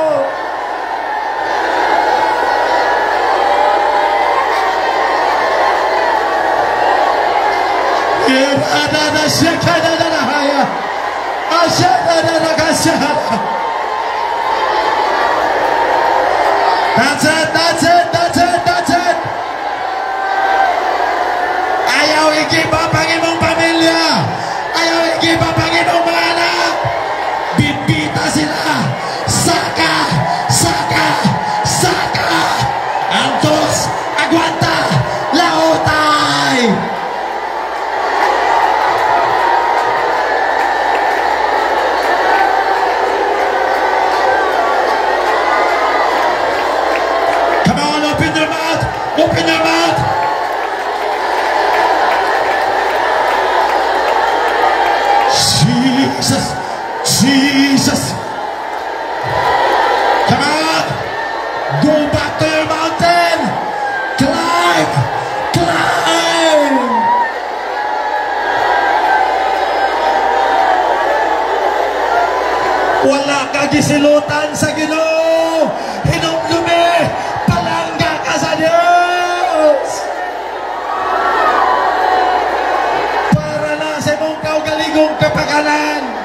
That's it, that's it, that's it, that's it. Ayaw i-give-up ang imong pamilya. Ayaw i-give-up ang imong mga anak. Bibita sila. Saka, saka, saka. Antos, aguanta, lautay. Come on, open your mouth. Open your mouth. Jesus, Jesus. Come on. Go back to your mountain. Climb, climb. Wala ka gisilutan sa Ginoo. Hinumdumi, palangga ka sa Dios. Para na sa imong kaugalingong kapakanan.